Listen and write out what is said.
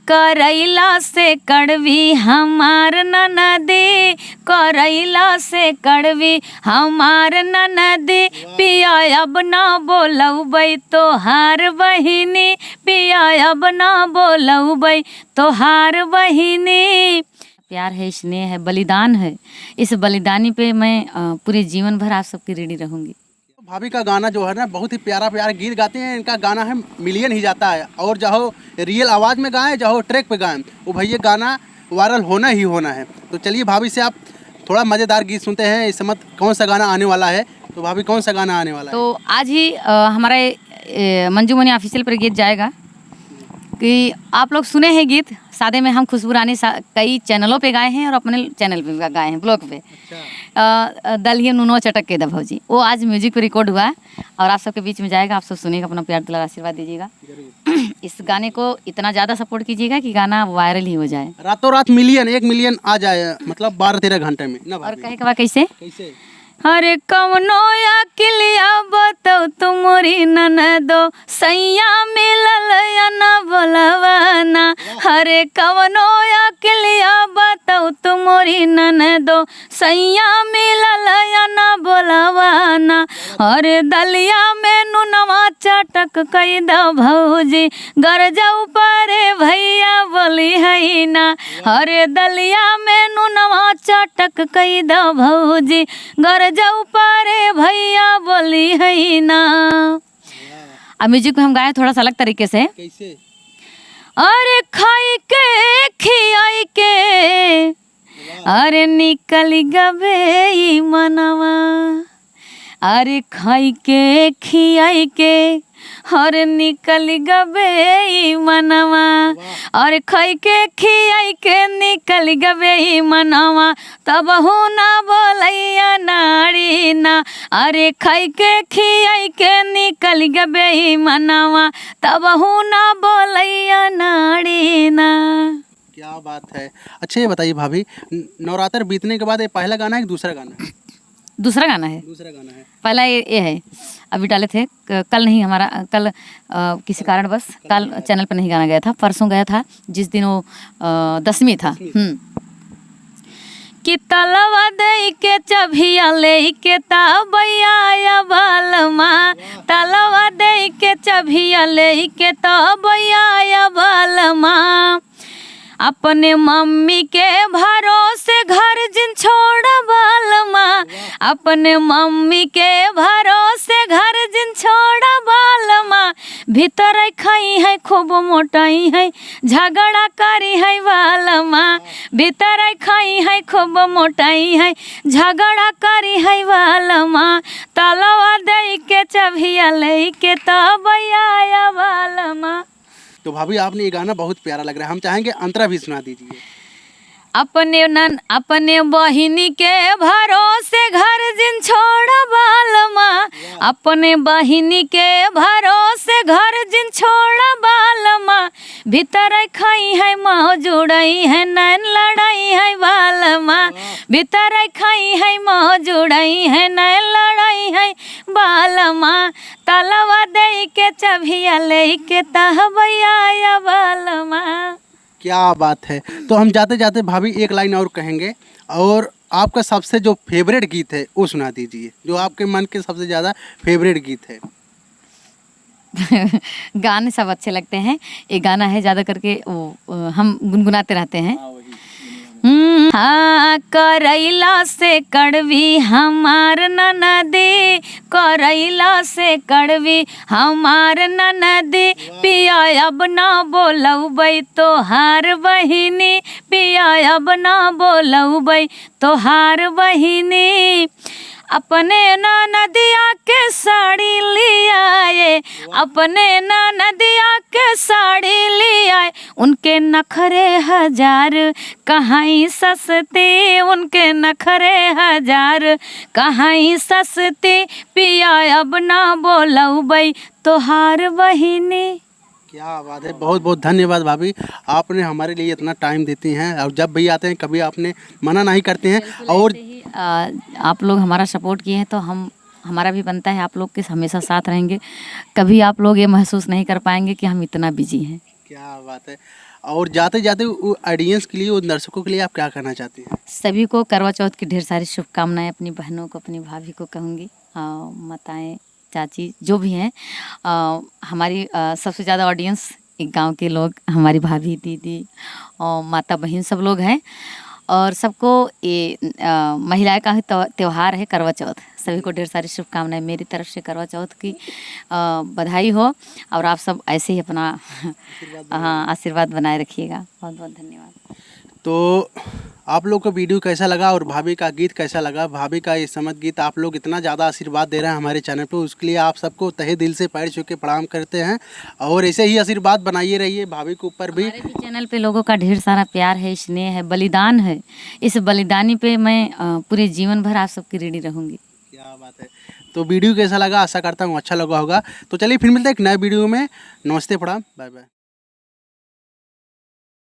करैला से कड़वी हमार ननदी, करैला से कड़वी हमार ननदी, पिया अब ना बोलबै तोहार बहिनी, पिया अब ना बोलबै तोहार बहिनी। प्यार है, स्नेह है, बलिदान है। इस बलिदानी पे मैं पूरे जीवन भर आप सबकी ऋणी रहूँगी। भाभी का गाना जो है ना बहुत ही प्यारा प्यारा गीत गाते हैं। इनका गाना है मिलियन ही जाता है, और चाहो रियल आवाज़ में गाएं चाहो ट्रैक पे गाएं, वो भैया गाना वायरल होना ही होना है। तो चलिए भाभी से आप थोड़ा मज़ेदार गीत सुनते हैं। इस समय कौन सा गाना आने वाला है? तो भाभी कौन सा गाना आने वाला है? तो आज ही हमारे मंजू मनी ऑफिशियल पर गीत जाएगा कि आप लोग सुने हैं गीत सादे में हम खुशबू रानी कई चैनलों पे गाए हैं और अपने चैनल पे गाए हैं, ब्लॉग पे। दलिए नुनो चटक के दभाव जी, वो आज म्यूजिक पे रिकॉर्ड हुआ है और आप सबके बीच में जाएगा। आप सब सुनिएगा, अपना प्यार दुलार आशीर्वाद दीजिएगा। इस गाने को इतना ज़्यादा सपोर्ट कीजिएगा कि गाना वायरल ही हो जाए, रातों रात मिलियन 1 मिलियन आ जाए, मतलब 12-13 घंटे में ना। और कहे के बाद कैसे कैसे? अरे कवनो अकिलिया बताओ तुमरी ननदो, सैया मिलल या न बोलवाना। अरे कवनो अकिलिया बताओ तुमरी ननदो, सैया मिलल या न बोलवाना। अरे दलिया में नुनवा चटक कई दो भौजी, गरजा ऊपरे भैया बोली है ना। अरे दलिया में नुनवा चटक कई दो भौजी, जाऊ पारे भैया बोली है ना। अब म्यूजिक में हम गाए थोड़ा सा अलग तरीके से। कैसे? अरे खाई के खियाई के, अरे निकल गबे मनवा। अरे खाई के खियाई के, अरे निकल गबे मनवा। और खाई के खियाई के निकल गबे मनवा, तब हूँ ना बोलैया नारी ना। अरे खाई के खियाई के निकल गबे मनवा, तब हूँ ना बोलैया नारी ना। क्या बात है। अच्छा ये बताइए भाभी, नवरात्र बीतने के बाद ये पहला गाना है कि दूसरा गाना है? दूसरा गाना है। दूसरा गाना है। पहला ये है, अभी डाले थे कल नहीं, हमारा कल किसी कारण बस कल चैनल पर नहीं गाना गया था, परसों गया था जिस दिन वो 10वीं था। कि तलवा दे के चभिया ले के तबैया बालमा, तलवा दे के चभिया ले के तबैया बालमा। अपने मम्मी के भरोसे घर जिन छोड़ बालमा, अपने मम्मी के भरोसे घर जिन छोड़ बालमा। भीतर खाई है खूब मोटाई है, झगड़ा करी है बालमा। भीतर खाई है खूब मोटाई है, झगड़ा करी है बालमा। तलवा दे के चभिया ले के तबैया बालमा। तो भाभी आपने ये गाना बहुत प्यारा लग रहा है, हम चाहेंगे अंतरा भी सुना दीजिए। अपने बहिनी के भरोसे घर जिन छोड़ बालमा, अपने बहिनी के भरोसे घर जिन छोड़ बालमा। भीतर खाई है माँ जुड़ई है, नैन लड़ाई है बालमा। भीतर खाई है माँ जुड़ई है, नैन लड़ाई है बालमा। तलवा दे के चभिया ले के तहबैया बालमा। क्या बात है। तो हम जाते जाते भाभी एक लाइन और कहेंगे, और आपका सबसे जो फेवरेट गीत है वो सुना दीजिए, जो आपके मन के सबसे ज़्यादा फेवरेट गीत है। गाने सब अच्छे लगते हैं, ये गाना है ज़्यादा करके वो हम गुनगुनाते रहते हैं। हाँ, करैला से कड़वी हमार ननदी, करैला से कड़वी हमार ननदी। पिया अब ना बोलबै तोहार बहिनी, पिया अब ना बोलबै तोहार बहिनी। अपने ननदिया के साड़ी लियाए, अपने ननदिया के साड़ी लियाए। उनके नखरे हजार कहाँ सस्ती, उनके नखरे हजार कहाँ सस्ती। पिया अब ना बोलबै तोहार बहिनी। क्या बात है। बहुत बहुत धन्यवाद भाभी, आपने हमारे लिए इतना टाइम देती हैं, और जब भी आते हैं कभी आपने मना नहीं करते हैं। और आप लोग हमारा सपोर्ट किए हैं तो हमारा भी बनता है आप लोग के हमेशा साथ रहेंगे। कभी आप लोग ये महसूस नहीं कर पाएंगे कि हम इतना बिजी हैं। क्या बात है। और जाते जाते ऑडियंस के लिए, वो दर्शकों के लिए आप क्या कहना चाहती हैं? सभी को करवा चौथ की ढेर सारी शुभकामनाएं, अपनी बहनों को, अपनी भाभी को कहूँगी, माताएं, चाची जो भी हैं। हमारी सबसे ज़्यादा ऑडियंस एक गांव के लोग, हमारी भाभी, दीदी और माता बहन सब लोग हैं। और सबको ये महिलाएं का ही त्योहार है करवा चौथ। सभी को ढेर सारी शुभकामनाएं मेरी तरफ से। करवा चौथ की बधाई हो, और आप सब ऐसे ही अपना आशीर्वाद बनाए रखिएगा। बहुत बहुत धन्यवाद। तो आप लोग को वीडियो कैसा लगा और भाभी का गीत कैसा लगा? भाभी का ये समत गीत आप लोग इतना ज़्यादा आशीर्वाद दे रहे हैं हमारे चैनल पे, उसके लिए आप सबको तहे दिल से पैर छू के प्रणाम करते हैं। और ऐसे ही आशीर्वाद बनाइए रहिए भाभी के ऊपर भी। हमारे भी चैनल पे लोगों का ढेर सारा प्यार है, स्नेह है, बलिदान है। इस बलिदानी पे मैं पूरे जीवन भर आप सबकी ऋणी रहूँगी। क्या बात है। तो वीडियो कैसा लगा? आशा करता हूँ अच्छा लगा होगा। तो चलिए फिर मिलते हैं एक नए वीडियो में। नमस्ते, प्रणाम, बाय बाय।